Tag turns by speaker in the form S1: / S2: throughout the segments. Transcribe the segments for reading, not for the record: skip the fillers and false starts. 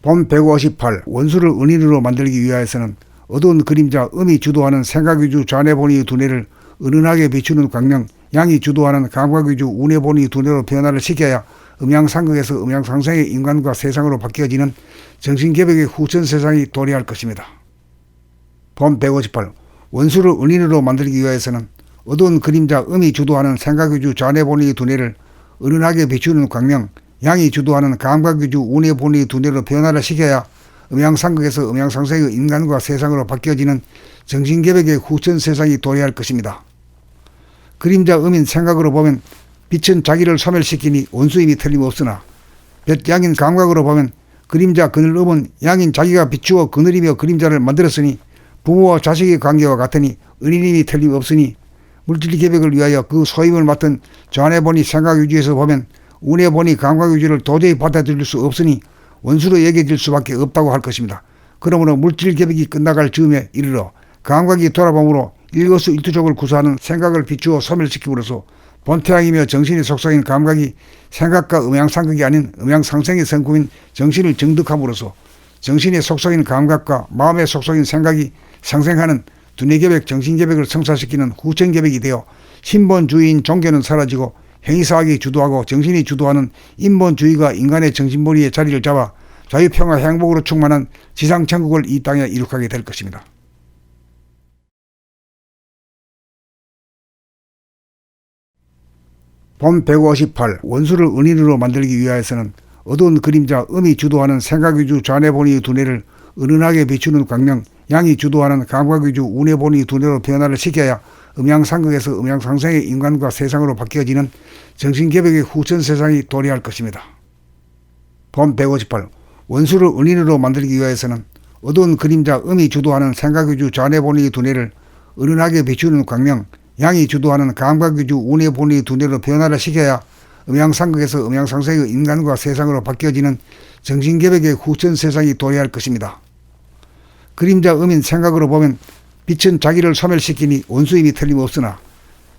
S1: 본 158 원수를 은인으로 만들기 위하여서는 어두운 그림자 음이 주도하는 생각위주 좌뇌본의 두뇌를 은은하게 비추는 광명, 양이 주도하는 감각위주 우뇌본의 두뇌로 변화를 시켜야 음양상극에서 음양상생의 인간과 세상으로 바뀌어지는 정신개벽의 후천 세상이 도래할 것입니다. 본 158 원수를 은인으로 만들기 위하여서는 어두운 그림자 음이 주도하는 생각위주 좌뇌본의 두뇌를 은은하게 비추는 광명, 양이 주도하는 감각위주 우뇌본의 두뇌로 변화를 시켜야 음양상극에서 음양상생의 인간과 세상으로 바뀌어지는 정신개벽의 후천 세상이 도래할 것입니다. 그림자 음인 생각으로 보면 빛은 자기를 소멸시키니 원수임이 틀림없으나 볕양인 감각으로 보면 그림자 그늘 음은 양인 자기가 비추어 그늘이며 그림자를 만들었으니 부모와 자식의 관계와 같으니 은인임이 틀림없으니 물질개벽을 위하여 그 소임을 맡은 좌뇌본이 생각위주에서 보면 우뇌본이 감각위주를 도저히 받아들일 수 없으니 원수로 여겨질 수밖에 없다고 할 것입니다. 그러므로 물질개벽이 끝나갈 즈음에 이르러 감각이 돌아봄으로 일거수일투족을 구사하는 생각을 비추어 소멸시킴으로써 본태양이며 정신의 속성인 감각이 생각과 음양상극이 아닌 음양상생의 성품인 정신을 정득함으로써 정신의 속성인 감각과 마음의 속성인 생각이 상생하는 두뇌개벽 정신개벽을 성사시키는 후천개벽이 되어 신본주의인 종교는 사라지고 행위사학이 주도하고 정신이 주도하는 인본주의가 인간의 정신머리에 자리를 잡아 자유평화 행복으로 충만한 지상천국을 이 땅에 이룩하게 될 것입니다. 본 158 원수를 은인으로 만들기 위하여서는 어두운 그림자 음이 주도하는 생각위주 좌뇌본의 두뇌를 은은하게 비추는 광명, 양이 주도하는 감각위주 우뇌본의 두뇌로 변화를 시켜야 음양상극에서 음양상생의 인간과 세상으로 바뀌어지는 정신개벽의 후천 세상이 도래할 것입니다. 본 158 원수를 은인으로 만들기 위하여서는 어두운 그림자 음이 주도하는 생각위주 좌뇌본의 두뇌를 은은하게 비추는 광명, 양이 주도하는 감각위주 우뇌본의 두뇌로 변화를 시켜야 음양상극에서 음양상생의 인간과 세상으로 바뀌어지는 정신개벽의 후천 세상이 도래할 것입니다. 그림자 음인 생각으로 보면 빛은 자기를 소멸시키니 원수임이 틀림없으나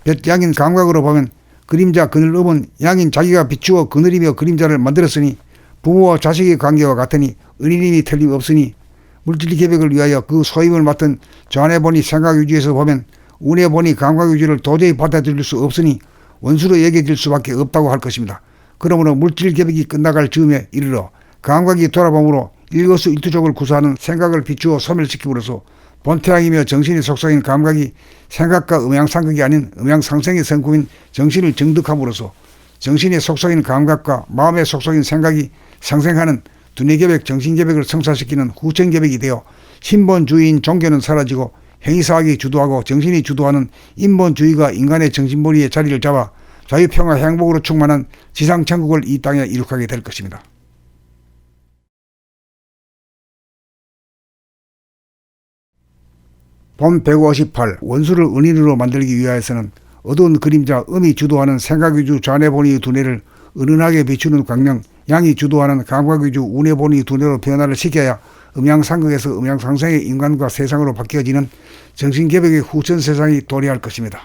S1: 볕양인 감각으로 보면 그림자 그늘 음은 양인 자기가 비추어 그늘이며 그림자를 만들었으니 부모와 자식의 관계와 같으니 은인임이 틀림없으니 물질개벽을 위하여 그 소임을 맡은 좌뇌본이 생각위주에서 보면 우뇌본이 감각위주를 도저히 받아들일 수 없으니 원수로 여겨질 수밖에 없다고 할 것입니다. 그러므로 물질개벽이 끝나갈 즈음에 이르러 감각이 돌아봄으로 일거수일투족을 구사하는 생각을 비추어 소멸시킴으로써 본태양이며 정신의 속성인 감각이 생각과 음양상극이 아닌 음양상생의 성품인 정신을 정득함으로써 정신의 속성인 감각과 마음의 속성인 생각이 상생하는 두뇌개벽 정신개벽을 성사시키는 후천개벽이 되어 신본주의인 종교는 사라지고 행위사학이 주도하고 정신이 주도하는 인본주의가 인간의 정신머리에 자리를 잡아 자유평화 행복으로 충만한 지상천국을 이 땅에 이룩하게 될 것입니다. 본 158 원수를 은인으로 만들기 위하여서는 어두운 그림자 음이 주도하는 생각위주 좌뇌본의 두뇌를 은은하게 비추는 광명, 양이 주도하는 감각위주 우뇌본의 두뇌로 변화를 시켜야 음양상극에서 음양상생의 인간과 세상으로 바뀌어지는 정신개벽의 후천 세상이 도래할 것입니다.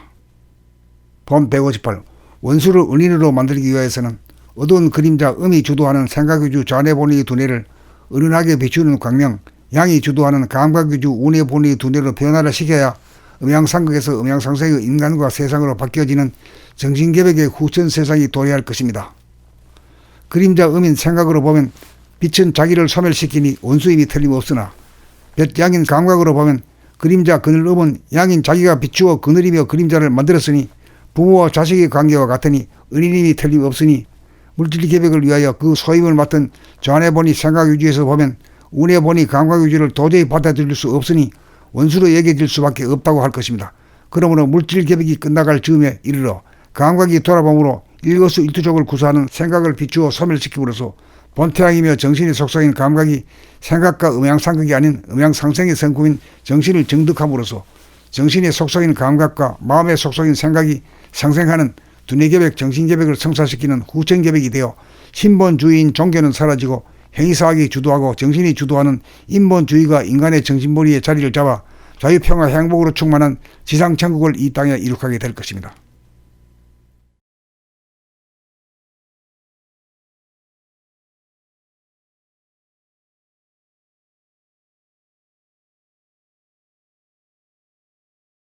S1: 본 158 원수를 은인으로 만들기 위하여서는 어두운 그림자 음이 주도하는 생각위주 좌뇌본의 두뇌를 은은하게 비추는 광명, 양이 주도하는 감각위주 우뇌본의 두뇌로 변화를 시켜야 음양상극에서 음양상생의 인간과 세상으로 바뀌어지는 정신개벽의 후천 세상이 도래할 것입니다. 그림자 음인 생각으로 보면 빛은 자기를 소멸시키니 원수임이 틀림없으나 볕양인 감각으로 보면 그림자 그늘 음은 양인 자기가 비추어 그늘이며 그림자를 만들었으니 부모와 자식의 관계와 같으니 은인임이 틀림없으니 물질개벽을 위하여 그 소임을 맡은 좌뇌본이 생각위주에서 보면 우뇌본이 감각위주를 도저히 받아들일 수 없으니 원수로 여겨질 수밖에 없다고 할 것입니다. 그러므로 물질개벽이 끝나갈 즈음에 이르러 감각이 돌아봄으로 일거수일투족을 구사하는 생각을 비추어 소멸시킴으로써 본태양이며 정신의 속성인 감각이 생각과 음양상극이 아닌 음양상생의 성품인 정신을 정득함으로써 정신의 속성인 감각과 마음의 속성인 생각이 상생하는 두뇌개벽 정신개벽을 성사시키는 후천개벽이 되어 신본주의인 종교는 사라지고 행위사학이 주도하고 정신이 주도하는 인본주의가 인간의 정신머리에 자리를 잡아 자유평화 행복으로 충만한 지상천국을 이 땅에 이룩하게 될 것입니다.